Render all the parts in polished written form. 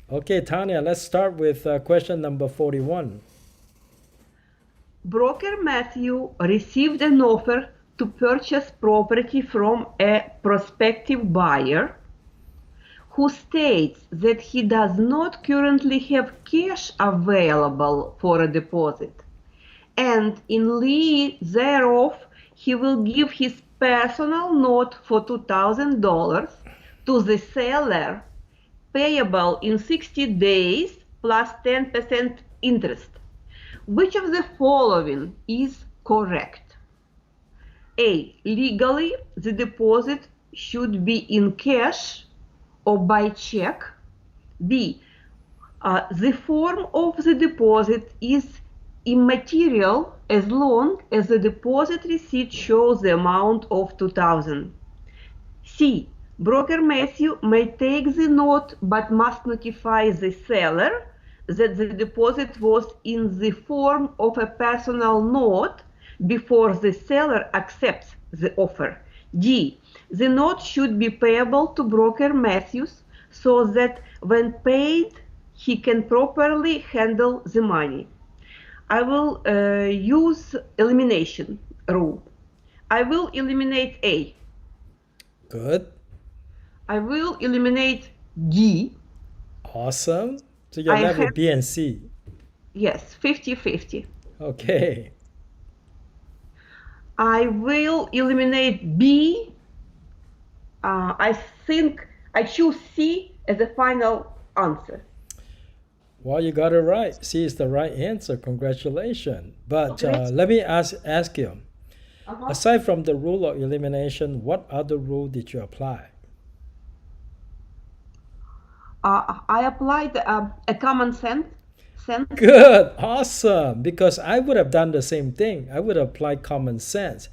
Okay, Tanya, let's start with question number 41. Broker Matthew received an offer to purchase property from a prospective buyer who states that he does not currently have cash available for a deposit, and in lieu thereof he will give his personal note for $2,000 to the seller, payable in 60 days plus 10% interest. Which of the following is correct? A. Legally, the deposit should be in cash or by check. B. The form of the deposit is immaterial as long as the deposit receipt shows the amount of $2,000. C. Broker Matthew may take the note but must notify the seller that the deposit was in the form of a personal note before the seller accepts the offer. D. The note should be payable to Broker Matthews so that when paid he can properly handle the money. I will use elimination rule. I will eliminate A. Good. I will eliminate D. Awesome. So you're left with B and C. Yes, 50-50. Okay. I will eliminate B. I think I choose C as a final answer. Well, you got it right. C is the right answer. Congratulations. But Okay. let me ask you, Uh-huh. aside from the rule of elimination, what other rule did you apply? I applied a common sense. Good, awesome. Because I would have done the same thing. I would apply common sense.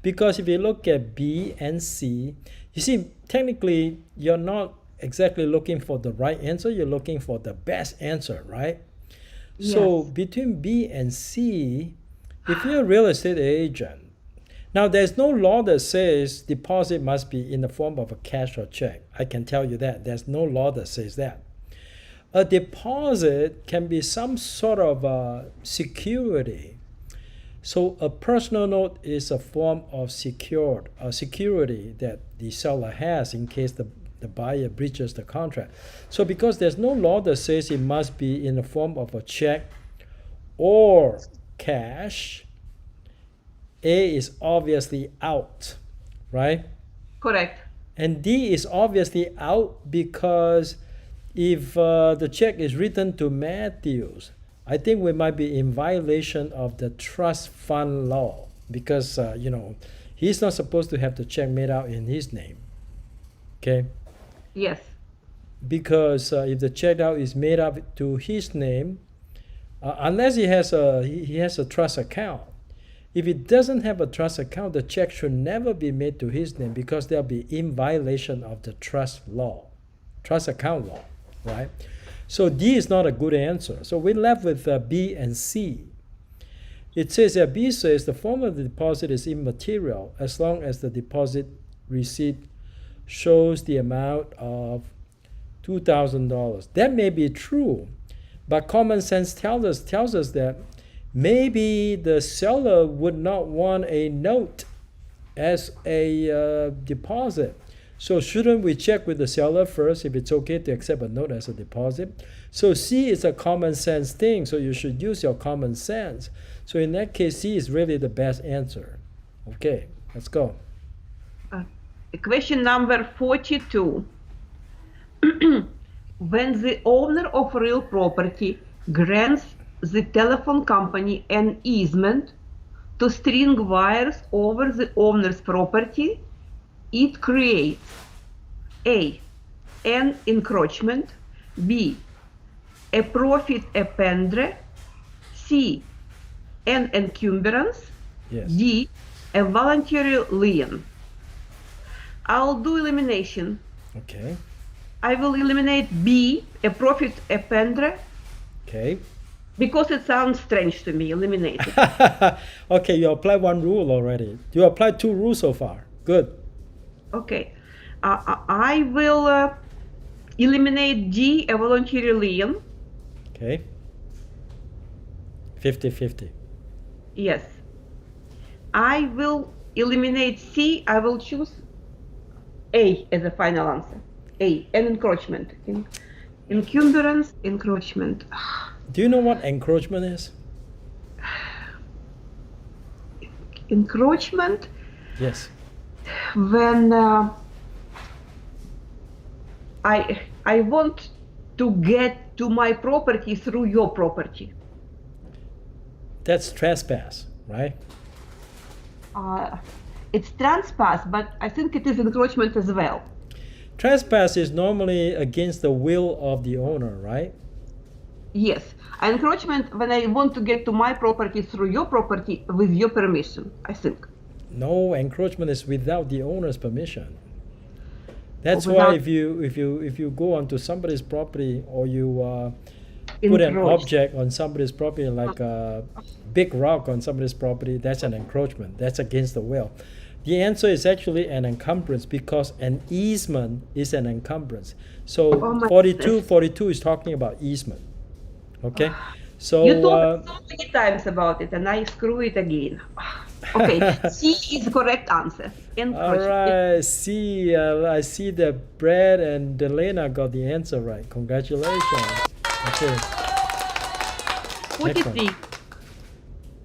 Because if you look at B and C, you see, technically, you're not exactly looking for the right answer, you're looking for the best answer, right? So Yes. between B and C, if you're a real estate agent, now there's no law that says deposit must be in the form of a cash or check. I can tell you that. There's no law that says that. A deposit can be some sort of security. So a personal note is a form of security that the seller has in case the buyer breaches the contract. So because there's no law that says it must be in the form of a check or cash, A is obviously out, right? Correct. And D is obviously out because if the check is written to Matthews, I think we might be in violation of the trust fund law because, he's not supposed to have the check made out in his name. Okay? Yes. Because if the check out is made up to his name, unless he has a trust account. If it doesn't have a trust account, the check should never be made to his name because they'll be in violation of the trust account law, right? So D is not a good answer. So we're left with B and C. It says that B says the form of the deposit is immaterial as long as the deposit receipt shows the amount of $2,000. That may be true, but common sense tells us that maybe the seller would not want a note as a deposit. So shouldn't we check with the seller first if it's okay to accept a note as a deposit? So C is a common sense thing, so you should use your common sense. So in that case, C is really the best answer. Okay, let's go. Question number 42. When the owner of real property grants the telephone company an easement to string wires over the owner's property, it creates A. An encroachment, B. a profit appendre, C. an encumbrance, Yes. D. a voluntary lien. I'll do elimination. Okay. I will eliminate B. a profit appendre, Okay. because it sounds strange to me. Eliminate it. Okay, you applied one rule already. You applied two rules so far. Good. Okay. I will eliminate D, a voluntary lien. Okay. 50-50. Yes. I will eliminate C. I will choose A as a final answer. A, an encroachment. Encumbrance, encroachment. Do you know what encroachment is? Encroachment, Yes. when I want to get to my property through your property. That's trespass, right? It's trespass, but I think it is encroachment as well. Trespass is normally against the will of the owner, right? Yes. Encroachment when I want to get to my property through your property with your permission, I think. No, encroachment is without the owner's permission. That's Without- why if you go onto somebody's property or you put an Encroach. object on somebody's property, like a big rock on somebody's property, that's an encroachment. That's against the will. The answer is actually an encumbrance because an easement is an encumbrance. So Oh my 42 is talking about easement. Okay, so You told me so many times about it, and I screw it again. Okay, C is the correct answer. all Encroachment. right. See, I see that Brad and Delena got the answer right. Congratulations. Okay. 43.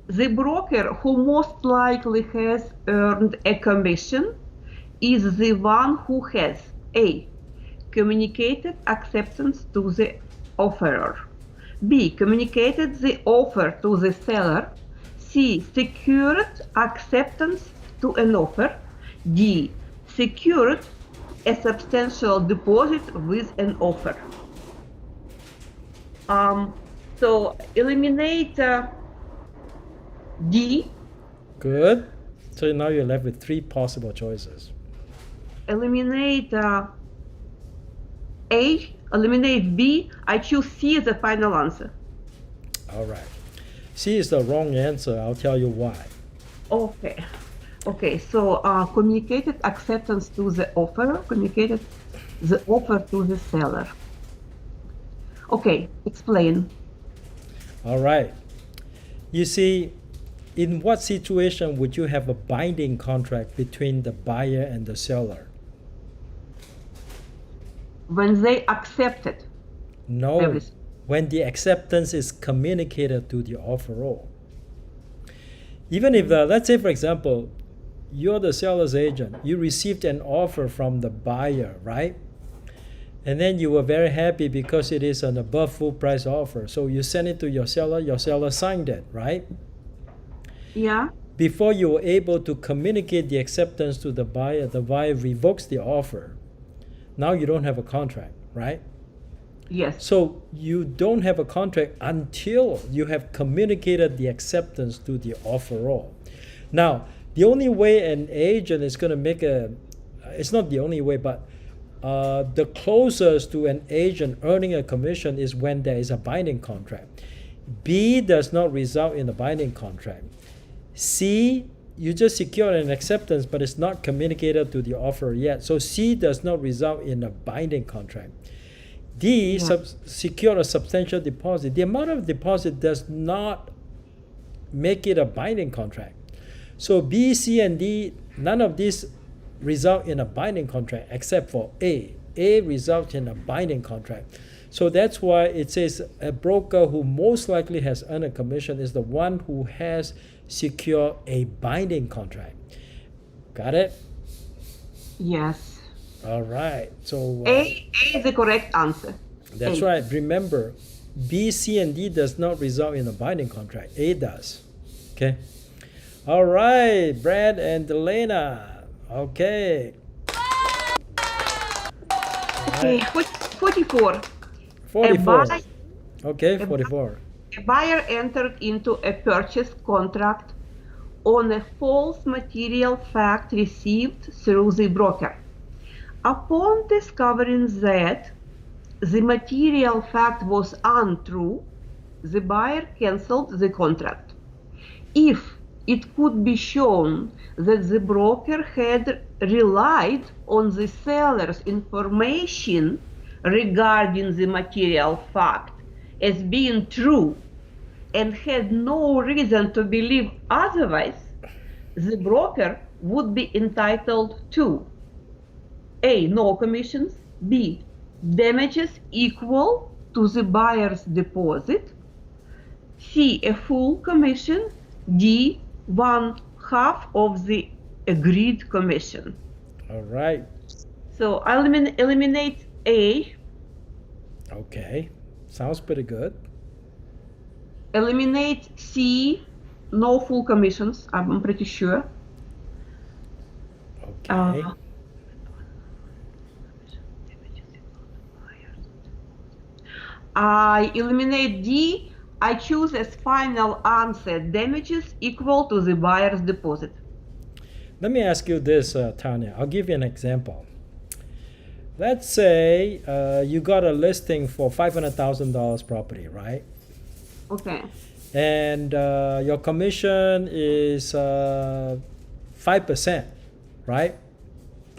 The broker who most likely has earned a commission is the one who has A. Communicated acceptance to the offerer. B. Communicated the offer to the seller. C. Secured acceptance to an offer. D. Secured a substantial deposit with an offer. So eliminate D. Good. So now you're left with 3 possible choices. Eliminate A. Eliminate B. I choose C as the final answer. All right. C is the wrong answer. I'll tell you why. Okay. Okay. So communicated acceptance to the offerer. Communicated the offer to the seller. Okay. Explain. All right. You see, in what situation would you have a binding contract between the buyer and the seller? When they accepted. No, Everything. when the acceptance is communicated to the offeror. Even if, let's say, for example, you're the seller's agent, you received an offer from the buyer, right? And then you were very happy because it is an above full price offer. So you send it to your seller signed it, right? Yeah. Before you were able to communicate the acceptance to the buyer revokes the offer. Now you don't have a contract, right? Yes. So you don't have a contract until you have communicated the acceptance to the offeror. Now, the only way an agent is going to make it's not the only way, but the closest to an agent earning a commission is when there is a binding contract. B does not result in a binding contract. C, you just secure an acceptance, but it's not communicated to the offeror yet. So C does not result in a binding contract. D, secure a substantial deposit. The amount of deposit does not make it a binding contract. So B, C, and D, none of these result in a binding contract except for A. A results in a binding contract. So that's why it says a broker who most likely has earned a commission is the one who has secured a binding contract. Got it? Yes. All right. So A is the correct answer. that's A. right. Remember, B, C, and D does not result in a binding contract. A does. Okay. All right, Brad and Delena. Okay. Okay. 44. 44. buy- Okay, 44. A buyer entered into a purchase contract on a false material fact received through the broker. Upon discovering that the material fact was untrue, the buyer cancelled the contract. If it could be shown that the broker had relied on the seller's information regarding the material fact as being true and had no reason to believe otherwise, the broker would be entitled to A. No commissions, B. Damages equal to the buyer's deposit, C. A full commission, D. 1/2 of the agreed commission. All right. So I'll eliminate A, Okay. Sounds pretty good. eliminate C, no full commissions, I'm pretty sure. Okay. I eliminate D, I choose as final answer damages equal to the buyer's deposit. Let me ask you this, Tanya. I'll give you an example. Let's say you got a listing for $500,000 property, right? Okay. And your commission is 5%, right?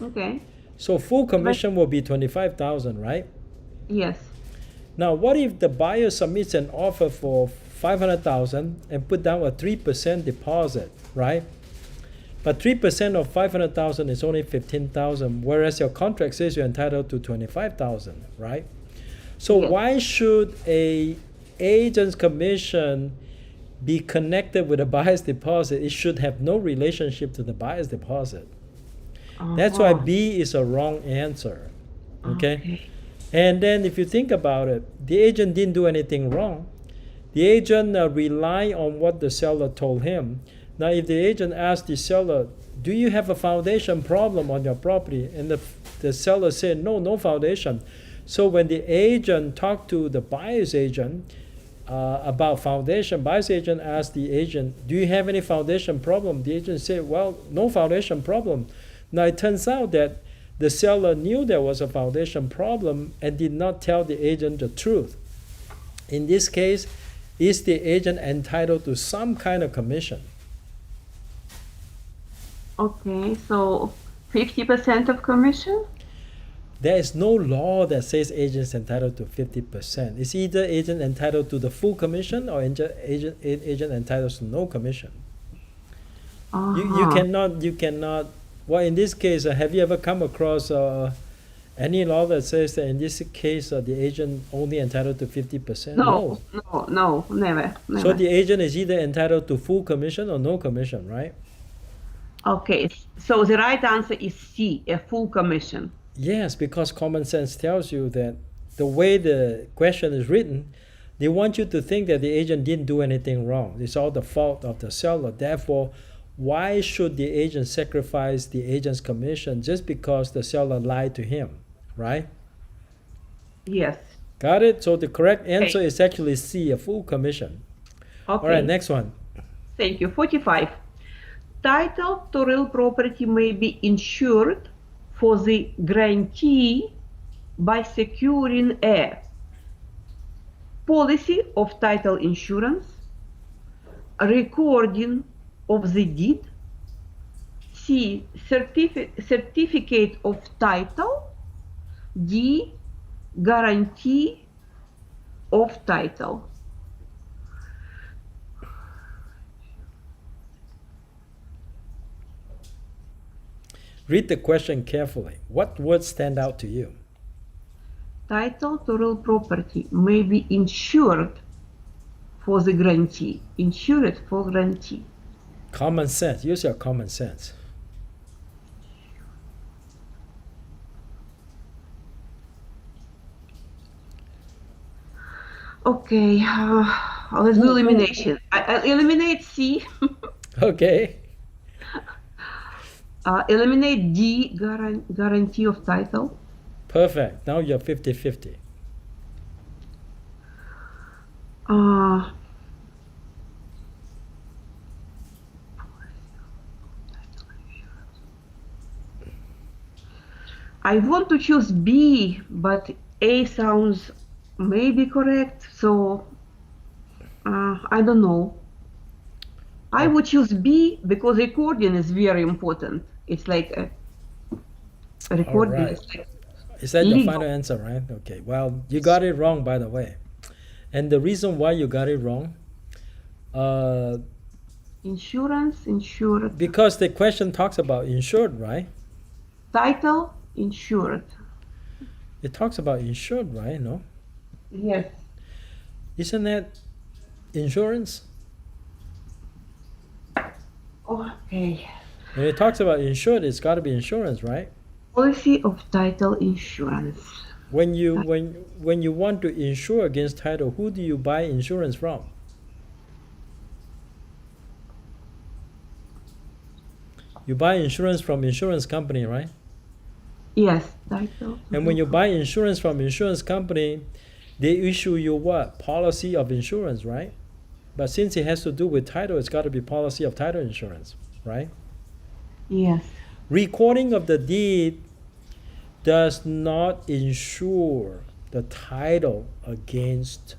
Okay. So full commission will be $25,000, right? Yes. Now, what if the buyer submits an offer for $500,000 and put down a 3% deposit, right? But 3% of $500,000 is only $15,000, whereas your contract says you're entitled to $25,000, right? So Yes. why should a agent's commission be connected with a buyer's deposit? It should have no relationship to the buyer's deposit. That's why B is a wrong answer. Okay? And then if you think about it, the agent didn't do anything wrong. The agent relied on what the seller told him. Now, if the agent asked the seller, do you have a foundation problem on your property? And the seller said, no foundation. So when the agent talked to the buyer's agent about foundation, buyer's agent asked the agent, do you have any foundation problem? The agent said, well, no foundation problem. Now, it turns out that the seller knew there was a foundation problem and did not tell the agent the truth. In this case, is the agent entitled to some kind of commission? Okay, so 50% of commission? There is no law that says agent is entitled to 50%. It's either agent entitled to the full commission or agent entitled to no commission. You cannot. Well, in this case, have you ever come across any law that says that in this case the agent only entitled to 50%? No, never. So the agent is either entitled to full commission or no commission, right? Okay, so the right answer is C, a full commission. Yes, because common sense tells you that the way the question is written, they want you to think that the agent didn't do anything wrong. It's all the fault of the seller. Therefore, why should the agent sacrifice the agent's commission just because the seller lied to him, right? Yes. Got it? So the correct answer is actually C, a full commission. Okay. All right, next one. Thank you. 45. Title to real property may be insured for the grantee by securing a policy of title insurance, a recording of the deed, C, certificate of title, D, guarantee of title. Read the question carefully. What words stand out to you? Title to real property may be insured for the grantee. Insured for grantee. Common sense. Use your common sense. Okay, let's do elimination. I'll eliminate C. Okay. Eliminate D, guarantee of title. Perfect. Now you're 50-50. I want to choose B, but A sounds maybe correct, so I don't know. I would choose B because recording is very important. It's like a recording. All right. Is that your legal. final answer, right? Okay, well, you got it wrong, by the way. And the reason why you got it wrong, Insurance, insured. because the question talks about insured, right? Title, insured. It talks about insured, right? No? Yes. Isn't that insurance? Okay. When it talks about insured, it's got to be insurance, right? Policy of title insurance. When you want to insure against title, who do you buy insurance from? You buy insurance from insurance company, right? Yes, title. And when you buy insurance from insurance company, they issue you what? Policy of insurance, right? But since it has to do with title, it's got to be policy of title insurance, right? Yes. Recording of the deed does not insure the title against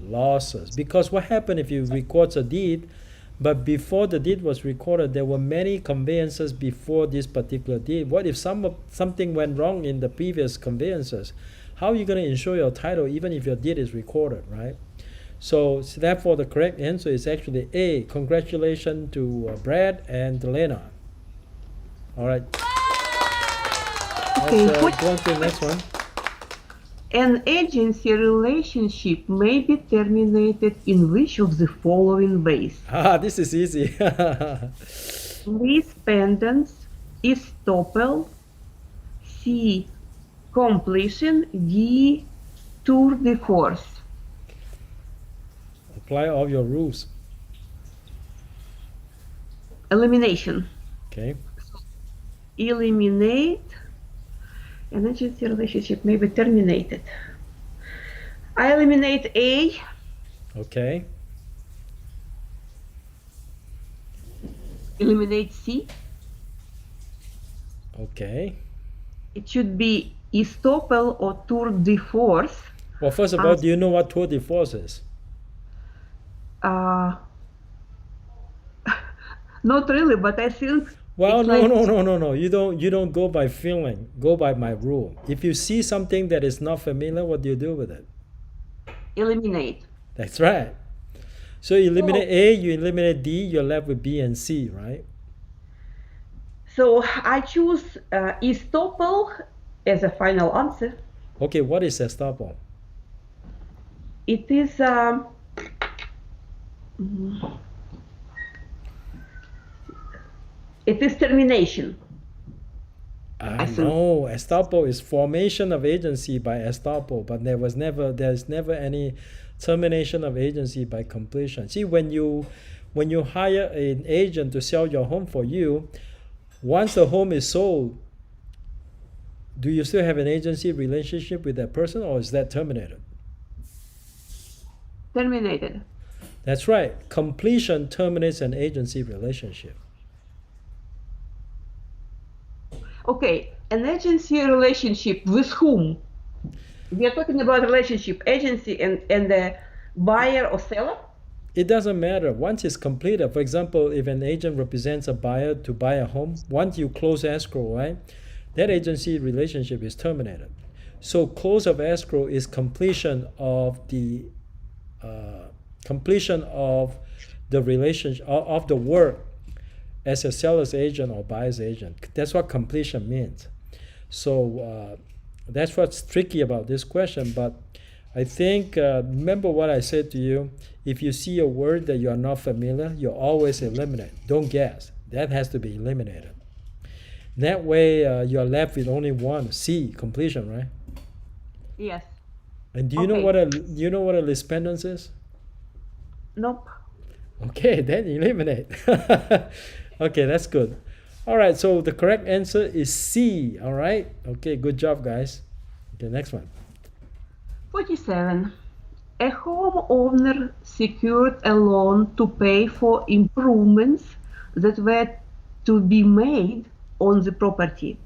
losses. Because what happened if you record a deed, but before the deed was recorded, there were many conveyances before this particular deed. What if something went wrong in the previous conveyances? How are you going to insure your title even if your deed is recorded, right? So therefore, the correct answer is actually A. Congratulations to Brad and Lena. All right. Okay, Let's go on to the next one. An agency relationship may be terminated in which of the following ways? This is easy. Lease pendants, estoppel, C. Completion, D. Tour de force. Apply all your rules. Elimination. Okay. Eliminate. An agency relationship may be terminated. I eliminate A. Okay. Eliminate C. Okay. It should be estoppel or tour de force. Well, first of all, do you know what tour de force is? Not really, but I think. Well, no. You don't go by feeling. Go by my rule. If you see something that is not familiar, what do you do with it? Eliminate. That's right. So you eliminate A, you eliminate D, you're left with B and C, right? So I choose estoppel as a final answer. Okay, what is estoppel? It is termination. No, estoppel is formation of agency by estoppel, but there's never any termination of agency by completion. See, when you hire an agent to sell your home for you, once the home is sold, do you still have an agency relationship with that person, or is that terminated? Terminated. That's right. Completion terminates an agency relationship. Okay, an agency relationship with whom? We are talking about relationship, agency and the buyer or seller? It doesn't matter. Once it's completed, for example, if an agent represents a buyer to buy a home, once you close escrow, right, that agency relationship is terminated. So close of escrow is completion of the relationship of the work as a seller's agent or buyer's agent. That's what completion means. So that's what's tricky about this question. But I think, remember what I said to you, if you see a word that you are not familiar, you always eliminate. Don't guess. That has to be eliminated. That way you are left with only one, C, completion, right? Yes. And do you know what a lis pendens is? Nope. Okay, then eliminate. Okay, that's good. All right, so the correct answer is C. All right. Okay, good job, guys. Okay, next one. 47. A homeowner secured a loan to pay for improvements that were to be made on the property.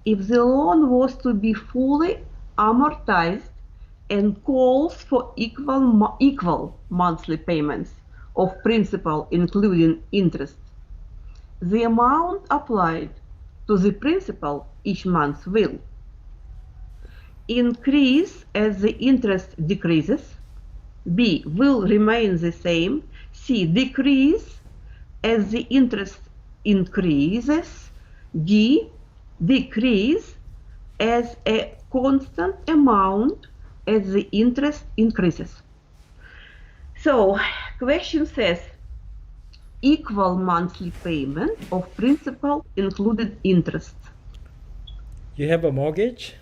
If the loan was to be fully amortized and calls for equal monthly payments of principal including interest, the amount applied to the principal each month will increase as the interest decreases. B, will remain the same. C, decrease as the interest increases. D, decrease as a constant amount as the interest increases. So, question says, equal monthly payment of principal included interest. You have a mortgage?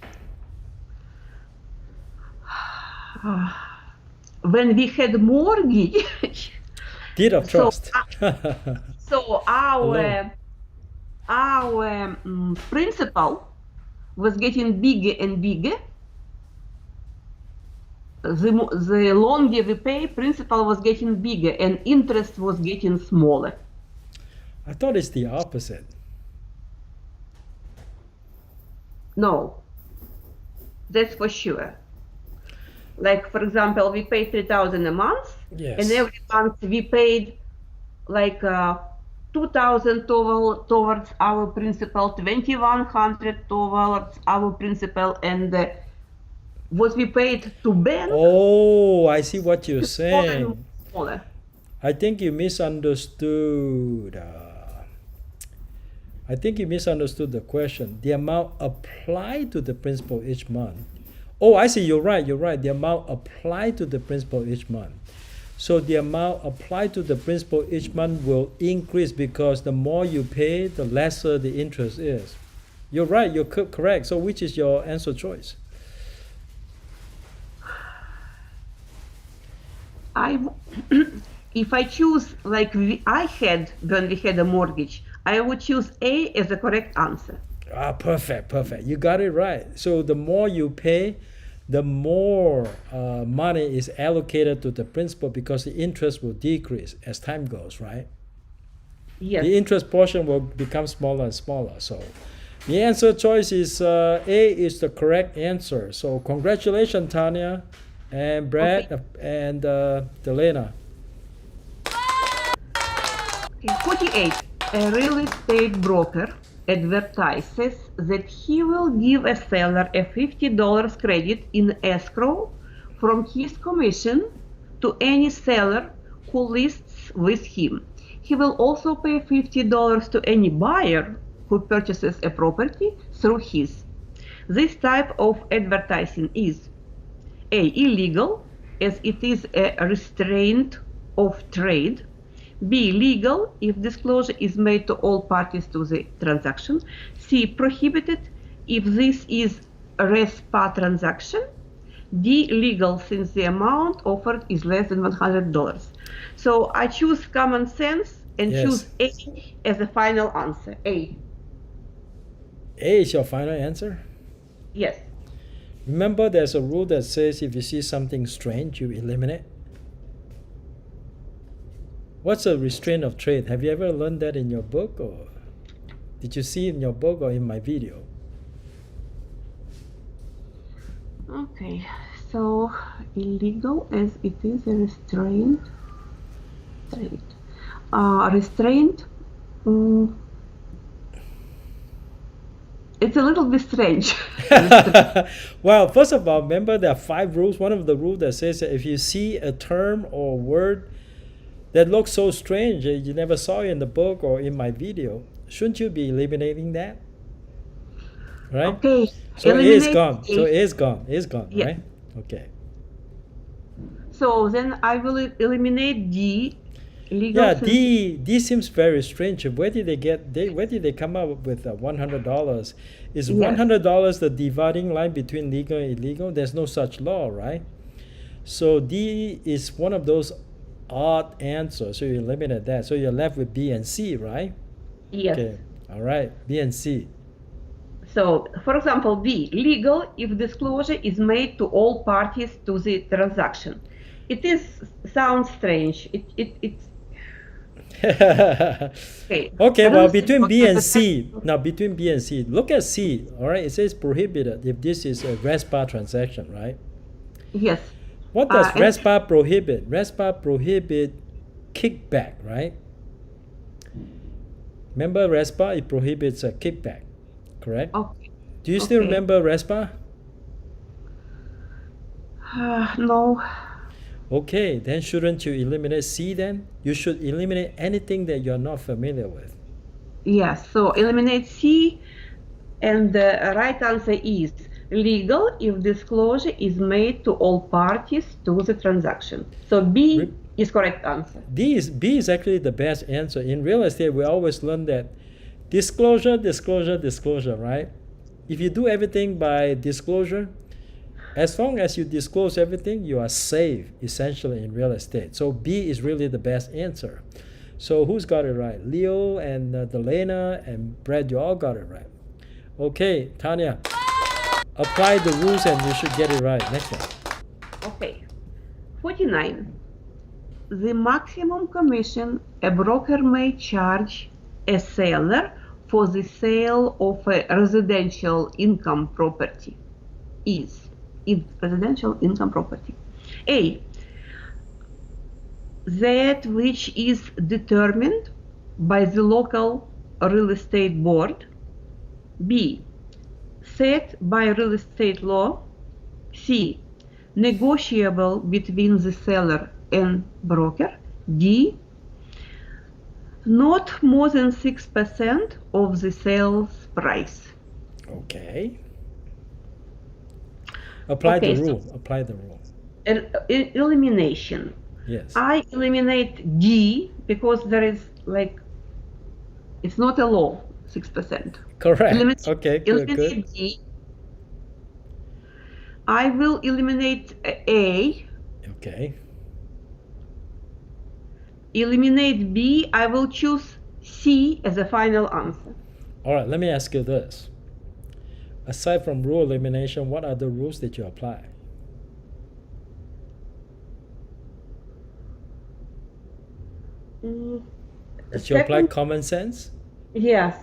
When we had mortgage, Deed of trust. so our principal was getting bigger and bigger. The longer we pay, principal was getting bigger and interest was getting smaller. I thought it's the opposite. No, that's for sure. Like, for example, we pay $3,000 a month, Yes. and every month we paid like $2,000 towards our principal, $2,100 towards our principal, and what we paid to bank. Oh, I see what you're saying. Smaller. I think you misunderstood. I think you misunderstood the question. The amount applied to the principal each month. Oh, I see. You're right. The amount applied to the principal each month. So the amount applied to the principal each month will increase because the more you pay, the lesser the interest is. You're right. You're correct. So which is your answer choice? If I choose like I had when we had a mortgage, I would choose A as the correct answer. Ah, perfect. You got it right. So the more you pay, the more money is allocated to the principal because the interest will decrease as time goes, right? Yes. The interest portion will become smaller and smaller. So the answer choice is A is the correct answer. So congratulations, Tanya and Brad and Delena. Okay, 48. A real estate broker advertises that he will give a seller a $50 credit in escrow from his commission to any seller who lists with him. He will also pay $50 to any buyer who purchases a property through his. This type of advertising is A, illegal, as it is a restraint of trade. B, legal, if disclosure is made to all parties to the transaction. C, prohibited, if this is a res pa transaction. D, legal, since the amount offered is less than $100. So I choose common sense and choose A as the final answer. A. A is your final answer? Yes. Remember, there's a rule that says if you see something strange, you eliminate. What's a restraint of trade? Have you ever learned that in your book, or did you see it in your book or in my video? Okay, so illegal as it is a restraint trade. Restraint. It's a little bit strange. Well, first of all, remember there are 5 rules. One of the rules that says that if you see a term or word that looks so strange, you never saw it in the book or in my video, shouldn't you be eliminating that? Right? Okay. So it is gone. So it is gone. It's gone, Yeah. right? Okay. So then I will eliminate D. Legal. Yeah, D seems very strange. Where did they come up with $100? Is $100 the dividing line between legal and illegal? There's no such law, right? So D is one of those odd answers. So you eliminate that. So you're left with B and C, right? Yes. Okay. All right. B and C. So, for example, B, legal if disclosure is made to all parties to the transaction. It sounds strange. It's Okay, well, between B and C, look at C, all right? It says prohibited if this is a res pa transaction, right? Yes. What does res pa prohibit? Res pa prohibit kickback, right? Remember res pa, it prohibits a kickback, correct? Okay. Do you still remember res pa? No. Okay, then shouldn't you eliminate C then? You should eliminate anything that you're not familiar with. Yes, so eliminate C, and the right answer is legal if disclosure is made to all parties to the transaction. So B is correct answer. B is actually the best answer. In real estate, we always learn that disclosure, disclosure, disclosure, right? If you do everything by disclosure, as long as you disclose everything, you are safe, essentially, in real estate. So B is really the best answer. So who's got it right? Leo and Delena and Brad, you all got it right. Okay, Tanya, apply the rules and you should get it right. Next one. Okay. 49. The maximum commission a broker may charge a seller for the sale of a residential income property is residential income property. A. That which is determined by the local real estate board. B. Set by real estate law. C. Negotiable between the seller and broker. D. Not more than 6% of the sales price. Okay. Apply the rule. Apply the rule. Elimination. Yes. I eliminate D because there is it's not a law, 6%. Correct. Okay, good. D. I will eliminate A. Okay. Eliminate B. I will choose C as a final answer. All right, let me ask you this. Aside from rule elimination, what are the rules that you apply? Did you apply common sense? Yes.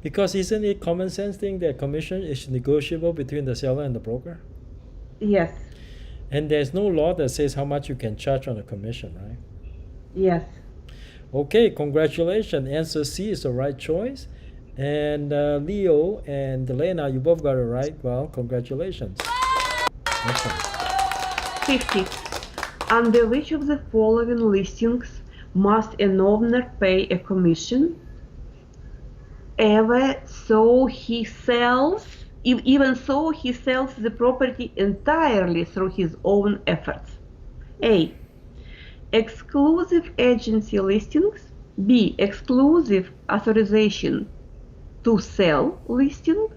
Because isn't it common sense thing that commission is negotiable between the seller and the broker? Yes. And there's no law that says how much you can charge on a commission, right? Yes. Okay, congratulations. Answer C is the right choice. And Leo and Delena, you both got it right. Well, congratulations. Next one. 50. Under which of the following listings must an owner pay a commission even so he sells the property entirely through his own efforts? A. Exclusive agency listings. B. Exclusive authorization to sell listings.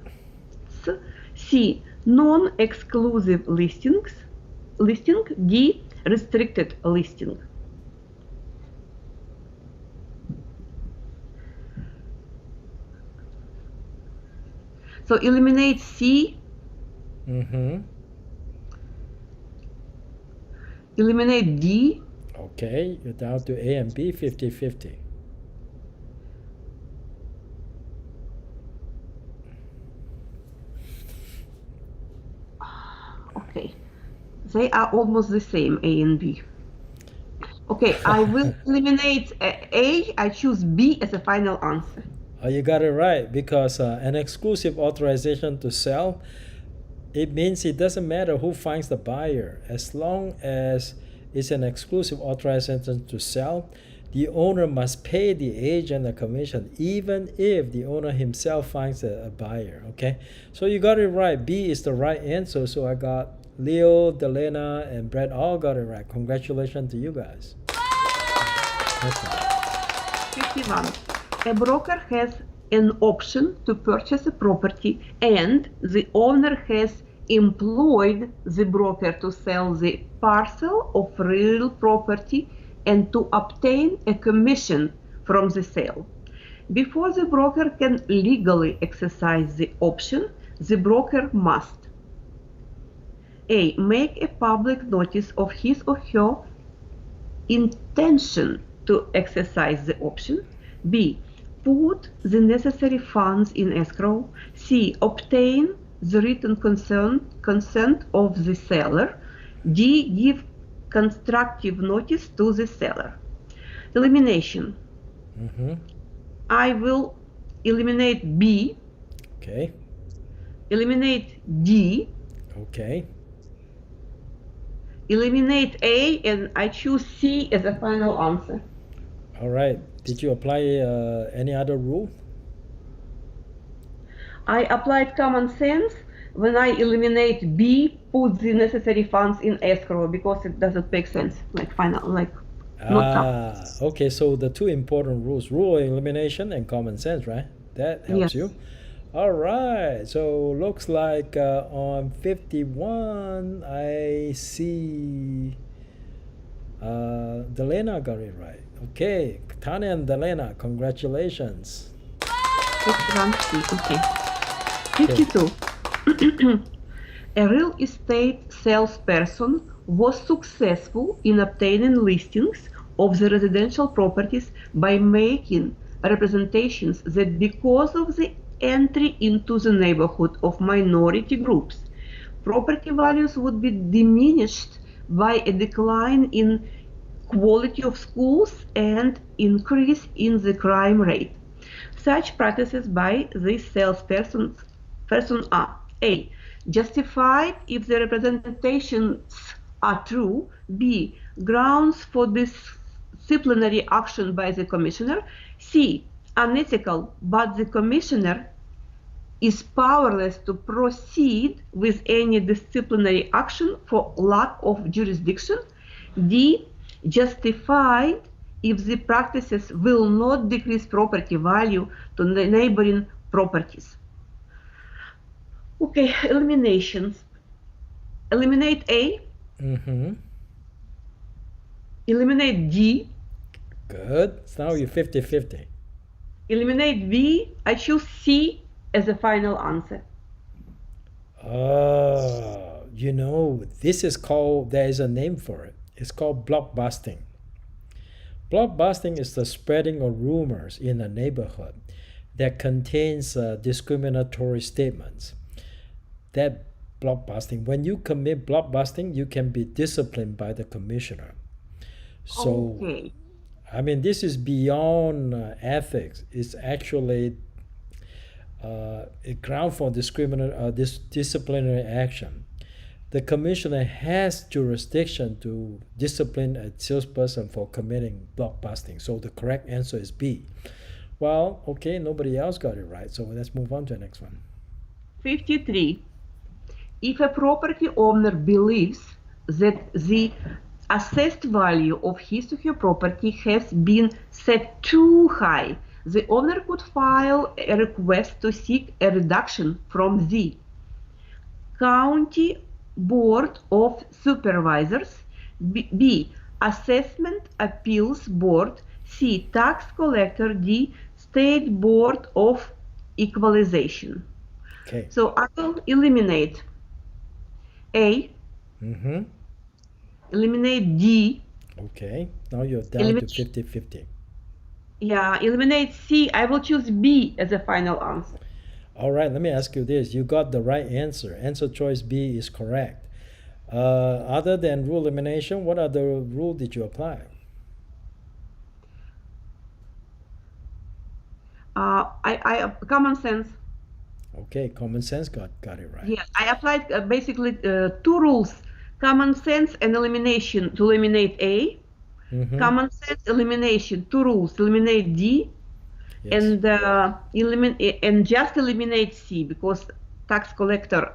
C. Non-exclusive listing. D. Restricted listing. So eliminate C. Eliminate D. Okay, you're down to A and B, 50-50. Okay, they are almost the same, A and B. Okay, I will eliminate A. I choose B as a final answer. Oh, you got it right, because an exclusive authorization to sell, it means it doesn't matter who finds the buyer. As long as it's an exclusive authorization to sell, the owner must pay the agent a commission, even if the owner himself finds a buyer, okay? So you got it right. B is the right answer. So I got Leo, Delena, and Brett all got it right. Congratulations to you guys. Next one. 51. A broker has an option to purchase a property, and the owner has employed the broker to sell the parcel of real property and to obtain a commission from the sale. Before the broker can legally exercise the option, the broker must A. Make a public notice of his or her intention to exercise the option. B. Put the necessary funds in escrow. C. Obtain the written consent of the seller. D. Give constructive notice to the seller. Elimination. I will eliminate B. Okay. Eliminate D. Okay. eliminate A, and I choose C as a final answer. All right. Did you apply any other rule? I applied common sense when I eliminate B, put the necessary funds in escrow because it doesn't make sense. Like final, like not some. Okay, so the two important rules, rule of elimination and common sense, right? That helps Yes. you. All right, so looks like on 51, I see Delena got it right. Okay, Tanya and Delena, congratulations. Okay. 52. A real estate salesperson was successful in obtaining listings of the residential properties by making representations that because of the entry into the neighborhood of minority groups, property values would be diminished by a decline in quality of schools and increase in the crime rate. Such practices by this salesperson are A. Justified if the representations are true. B. Grounds for disciplinary action by the commissioner. C. Unethical, but the commissioner is powerless to proceed with any disciplinary action for lack of jurisdiction. D. Justified if the practices will not decrease property value to the neighboring properties. Okay, eliminations. Eliminate A. Mm-hmm. Eliminate D. Good. So now you're 50-50. Eliminate B. I choose C as a final answer. You know, this is called, there is a name for it. It's called blockbusting. Blockbusting is the spreading of rumors in a neighborhood that contains discriminatory statements. That blockbusting, when you commit blockbusting, you can be disciplined by the commissioner. So, Okay. I mean, this is beyond ethics. It's actually a ground for disciplinary action. The commissioner has jurisdiction to discipline a salesperson for committing blockbusting. So the correct answer is B. Well, okay, nobody else got it right. So let's move on to the next one. 53. If a property owner believes that the assessed value of his or her property has been set too high, the owner could file a request to seek a reduction from the County Board of Supervisors, B. Assessment Appeals Board, C. Tax Collector, D. State Board of Equalization. Okay. So I will eliminate A, Mm-hmm. eliminate D. Okay. Now you're down to 50-50. Yeah, eliminate C. I will choose B as a final answer. All right, let me ask you this. You got the right answer. Answer choice B is correct. Other than rule elimination, what other rule did you apply? I common sense. Okay, common sense got it right. Yeah, I applied basically two rules: common sense and elimination to eliminate A. Mm-hmm. Common sense elimination, two rules: eliminate D, Yes. and just eliminate C because tax collector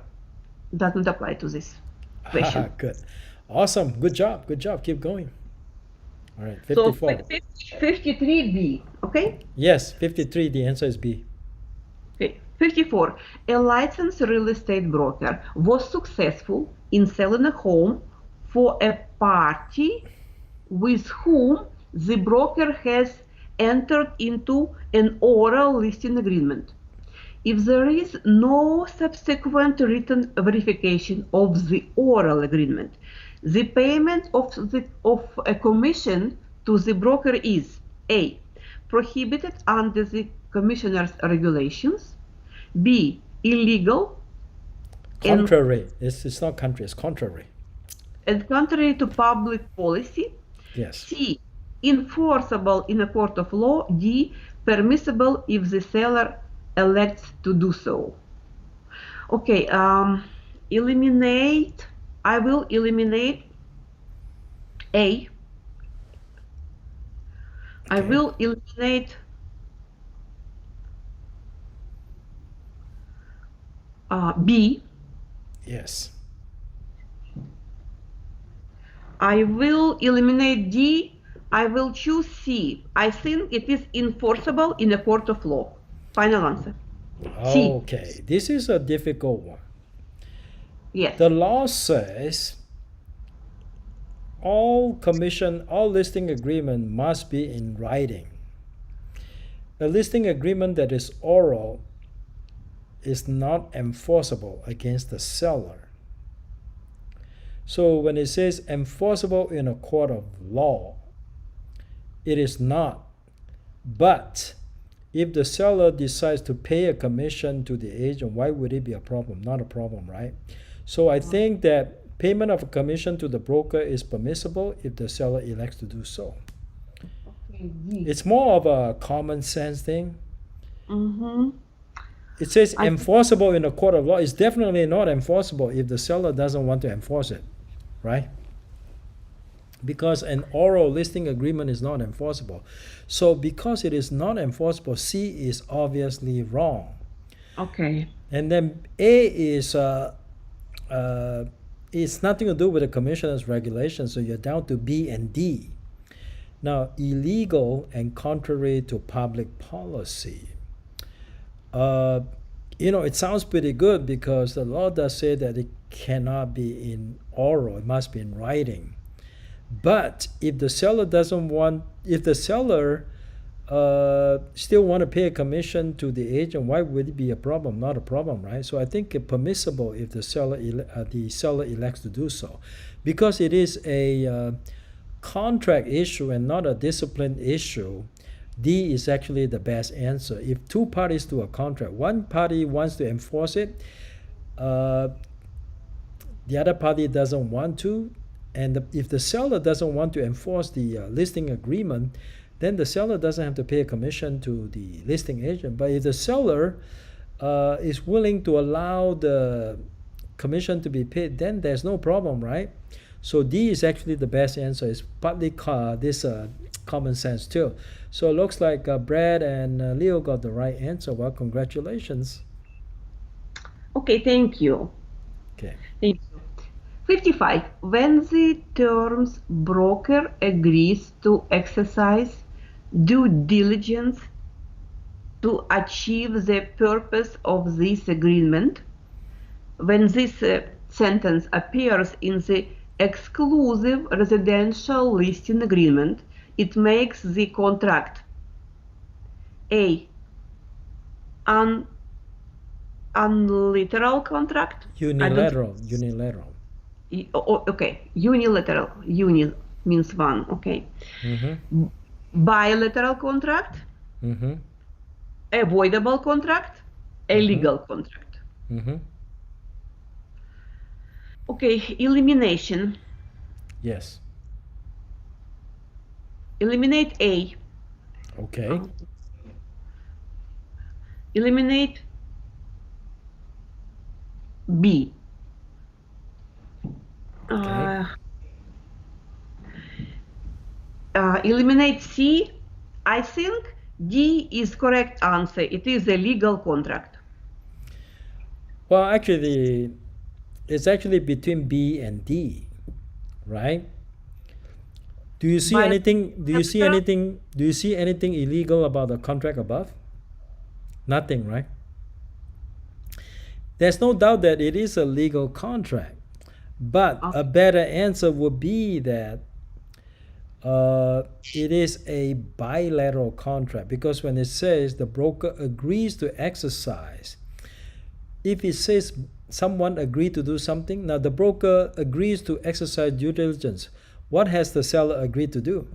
doesn't apply to this question. Good. Awesome. Good job. Good job. Keep going. All right, So 54. 53B, okay? Yes, 53. The answer is B. Okay. 54. A licensed real estate broker was successful in selling a home for a party with whom the broker has entered into an oral listing agreement. If there is no subsequent written verification of the oral agreement, the payment of a commission to the broker is A. Prohibited under the commissioner's regulations, B. Illegal Contrary. It's not country, it's contrary. and contrary to public policy, Yes. C. Enforceable in a court of law, D. Permissible if the seller elects to do so. Okay, eliminate. I will eliminate A. I Okay. will eliminate B. Yes. I will eliminate D. I will choose C. I think it is enforceable in a court of law. Final answer. C. Okay. This is a difficult one. Yes. The law says all listing agreement must be in writing. A listing agreement that is oral is not enforceable against the seller. So when it says enforceable in a court of law, it is not. But if the seller decides to pay a commission to the agent, why would it be a problem? Not a problem, right? So I think that payment of a commission to the broker is permissible if the seller elects to do so. Okay, D. It's more of a common sense thing. Mm-hmm. It says enforceable in a court of law. It's definitely not enforceable if the seller doesn't want to enforce it, right? Because an oral listing agreement is not enforceable. So because it is not enforceable, C is obviously wrong. Okay. And then A is it's nothing to do with the commissioner's regulations, so you're down to B and D. Now, illegal and contrary to public policy. It sounds pretty good because the law does say that it cannot be in oral, it must be in writing. But if the seller still want to pay a commission to the agent, why would it be a problem? Not a problem, right? So I think it's permissible if the seller elects to do so, because it is a contract issue and not a discipline issue. D is actually the best answer. If two parties to a contract, one party wants to enforce it, the other party doesn't want to, and if the seller doesn't want to enforce the listing agreement, then the seller doesn't have to pay a commission to the listing agent. But if the seller is willing to allow the commission to be paid, then there's no problem, right? So D is actually the best answer. It's partly common sense too. So it looks like Brad and Leo got the right answer. Well, congratulations. Okay, thank you. Okay. Thank you. 55. When the terms broker agrees to exercise due diligence to achieve the purpose of this agreement, when this sentence appears in the exclusive residential listing agreement, it makes the contract A. Unliteral contract. Unilateral. Okay, unilateral. Uni means one. Okay. Mm-hmm. Bilateral contract. Mm-hmm. Avoidable contract. Illegal contract. Mm-hmm. Okay, elimination. Yes. Eliminate A. Okay. Eliminate B. Okay. Eliminate C. I think D is correct answer. It is a legal contract. Well, actually, it's actually between B and D, right? Do you see anything? Do you see anything illegal about the contract above? Nothing, right? There's no doubt that it is a legal contract, but a better answer would be that it is a bilateral contract, because when it says the broker agrees to exercise, if it says someone agreed to do something, now the broker agrees to exercise due diligence. What has the seller agreed to do?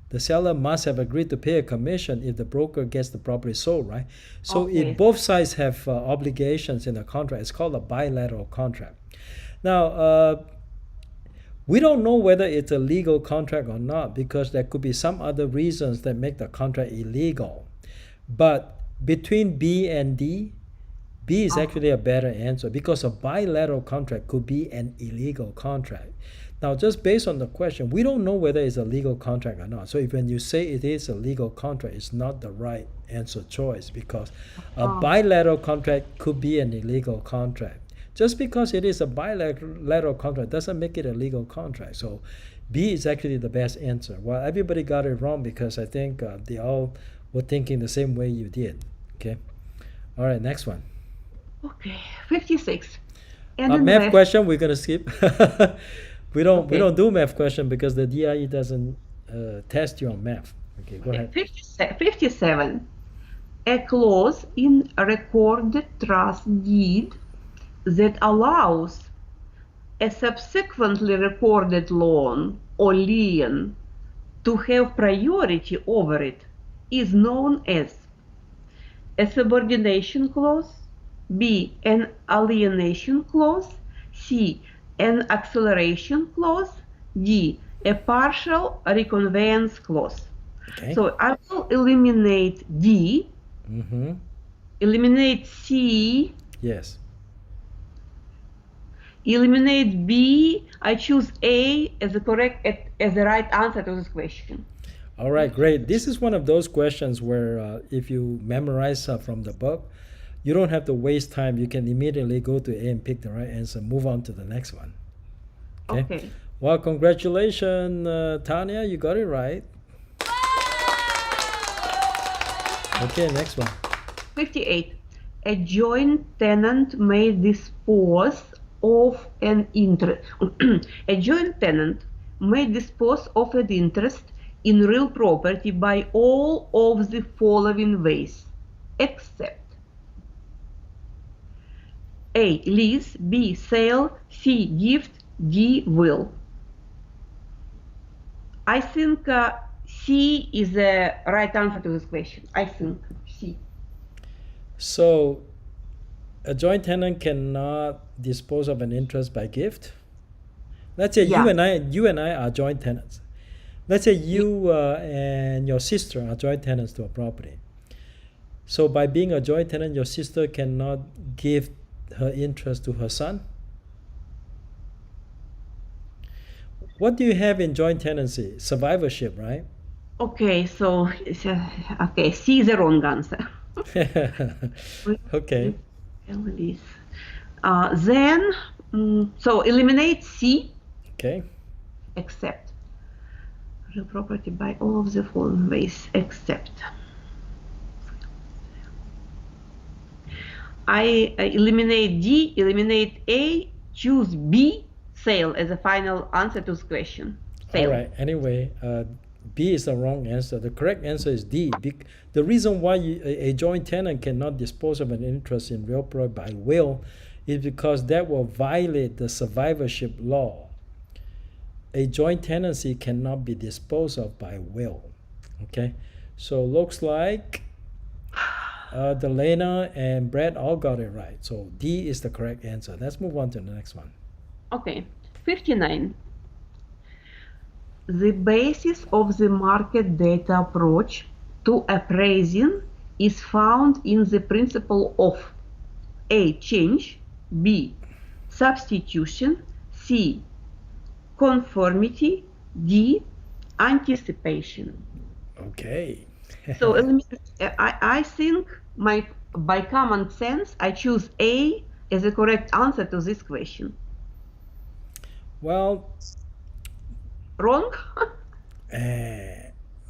The seller must have agreed to pay a commission if the broker gets the property sold, right? So if both sides have obligations in the contract, it's called a bilateral contract. Now, we don't know whether it's a legal contract or not, because there could be some other reasons that make the contract illegal. But between B and D, B is actually a better answer, because a bilateral contract could be an illegal contract. Now, just based on the question, we don't know whether it's a legal contract or not. So if when you say it is a legal contract, it's not the right answer choice, because a bilateral contract could be an illegal contract. Just because it is a bilateral contract doesn't make it a legal contract. So B is actually the best answer. Well, everybody got it wrong because I think they all were thinking the same way you did. Okay. All right, next one. Okay, 56. Math question we're gonna skip. we don't do math question because the DRE doesn't test you on math. Okay, go ahead. 57. A clause in a recorded trust deed that allows a subsequently recorded loan or lien to have priority over it is known as a subordination clause, B, an alienation clause, C, an acceleration clause, D, a partial reconveyance clause. Okay. So I will eliminate D, eliminate C, Yes. eliminate B. I choose A as the right answer to this question. All right, great. This is one of those questions where if you memorize from the book, you don't have to waste time. You can immediately go to A and pick the right answer, move on to the next one. Okay. Well, congratulations, Tanya. You got it right. Okay, next one. 58. A joint tenant may dispose of an interest. A joint tenant may dispose of an interest in real property by all of the following ways, except A, lease, B, sale, C, gift, D, will. I think C is the right answer to this question. I think C. So a joint tenant cannot dispose of an interest by gift. Let's say you and I are joint tenants. Let's say you and your sister are joint tenants to a property. So by being a joint tenant, your sister cannot give her interest to her son. What do you have in joint tenancy? Survivorship, right? Okay, so okay, C is the wrong answer. Okay. Then, so eliminate C. Okay. Except real property by all of the following ways, except. I eliminate D, eliminate A, choose B, sale as a final answer to this question. Sale. All right. Anyway, B is the wrong answer. The correct answer is D. The reason why a joint tenant cannot dispose of an interest in real property by will is because that will violate the survivorship law. A joint tenancy cannot be disposed of by will. Okay, so looks like Delana and Brad all got it right. So D is the correct answer. Let's move on to the next one. Okay, 59. The basis of the market data approach to appraising is found in the principle of A, change, B, substitution, C, conformity, D, anticipation. Okay. So I think by common sense, I choose A as the correct answer to this question. Well, wrong?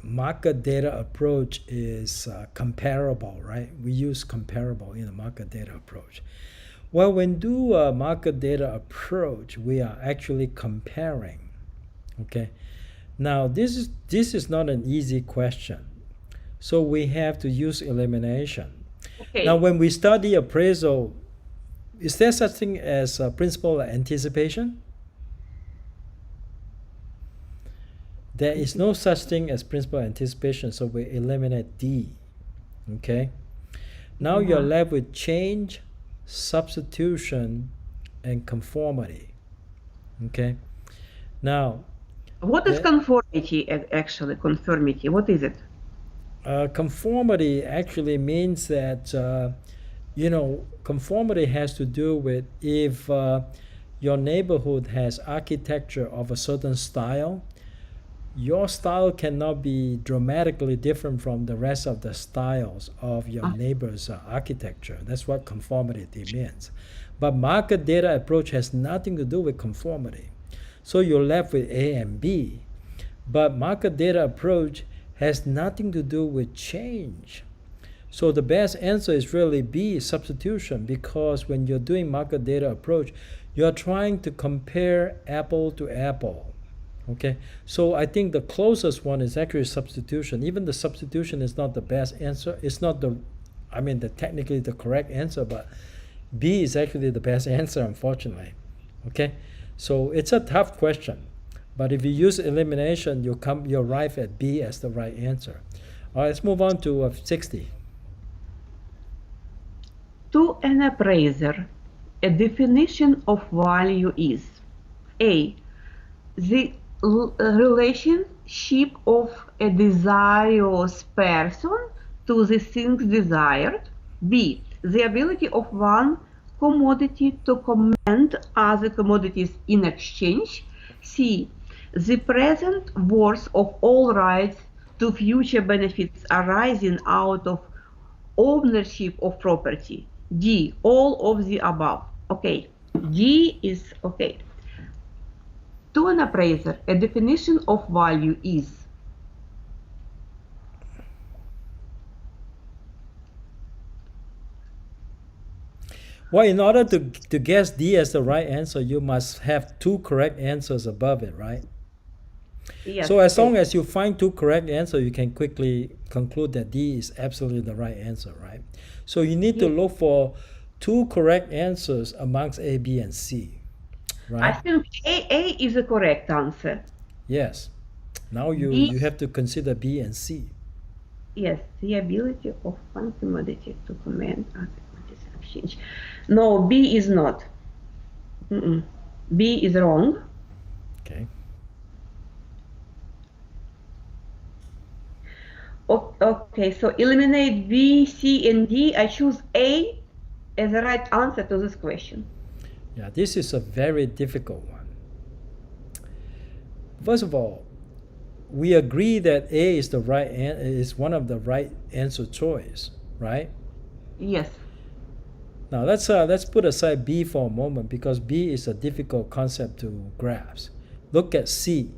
Market data approach is comparable, right? We use comparable in the market data approach. Well, when we do a market data approach, we are actually comparing. Okay. Now this is not an easy question, so we have to use elimination. Okay. Now, when we study appraisal, is there such thing as a principle of anticipation? There is no such thing as principle of anticipation, so we eliminate D. Okay. Now you're left with change, substitution, and conformity. Okay. Now, what is conformity actually? Conformity, what is it? Conformity actually means that conformity has to do with if your neighborhood has architecture of a certain style, your style cannot be dramatically different from the rest of the styles of your neighbor's architecture. That's what conformity means. But market data approach has nothing to do with conformity. So you're left with A and B. But market data approach has nothing to do with change. So the best answer is really B, substitution, because when you're doing market data approach, you're trying to compare apple to apple. Okay, so I think the closest one is actually substitution. Even the substitution is not the best answer. It's not technically the correct answer, but B is actually the best answer, unfortunately. Okay, so it's a tough question, but if you use elimination, you arrive at B as the right answer. All right, let's move on to 60. To an appraiser, a definition of value is A, the relationship of a desirous person to the things desired. B, the ability of one commodity to command other commodities in exchange. C, the present worth of all rights to future benefits arising out of ownership of property. D, all of the above. Okay, D is okay. To an appraiser, a definition of value is well, in order to guess D as the right answer, you must have two correct answers above it, right? Yes. So as long as you find two correct answers, you can quickly conclude that D is absolutely the right answer, right? So you need to look for two correct answers amongst A, B, and C. Right? I think A is the correct answer. Yes. Now you have to consider B and C. Yes, the ability of one commodity to command other commodities in exchange. No, B is not. B is wrong. Okay. Okay, so eliminate B, C, and D. I choose A as the right answer to this question. Yeah, this is a very difficult one. First of all, we agree that A is is one of the right answer choice, right? Yes. Now let's put aside B for a moment because B is a difficult concept to grasp. Look at C.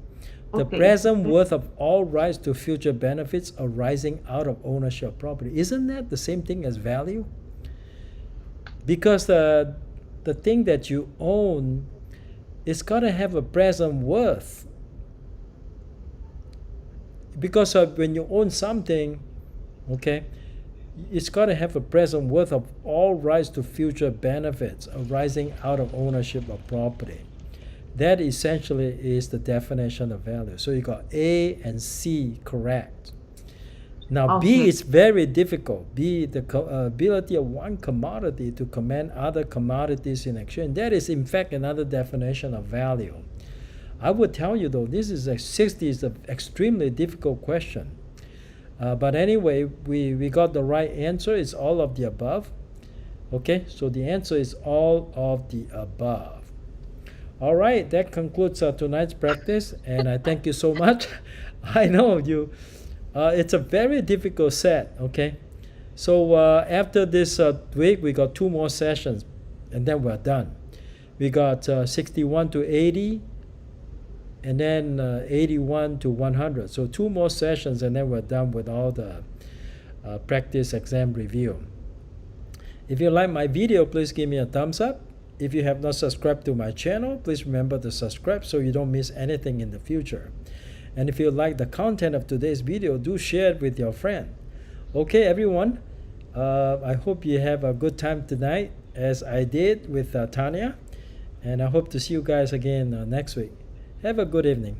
The present worth of all rights to future benefits arising out of ownership of property. Isn't that the same thing as value? Because the thing that you own is got to have a present worth. Because when you own something, okay, it's got to have a present worth of all rights to future benefits arising out of ownership of property. That essentially is the definition of value. So you got A and C correct. Now B is very difficult. B, the ability of one commodity to command other commodities in exchange. That is in fact another definition of value. I would tell you though, this is 60 is an extremely difficult question. But anyway, we got the right answer. It's all of the above. Okay, so the answer is all of the above. All right, that concludes tonight's practice, and I thank you so much. I know you. It's a very difficult set, okay? So after this week, we got 2 more sessions, and then we're done. We got 61 to 80, and then 81 to 100. So 2 more sessions, and then we're done with all the practice exam review. If you like my video, please give me a thumbs up. If you have not subscribed to my channel, please remember to subscribe so you don't miss anything in the future. And if you like the content of today's video, do share it with your friend. Okay, everyone, I hope you have a good time tonight, as I did with Tanya. And I hope to see you guys again next week. Have a good evening.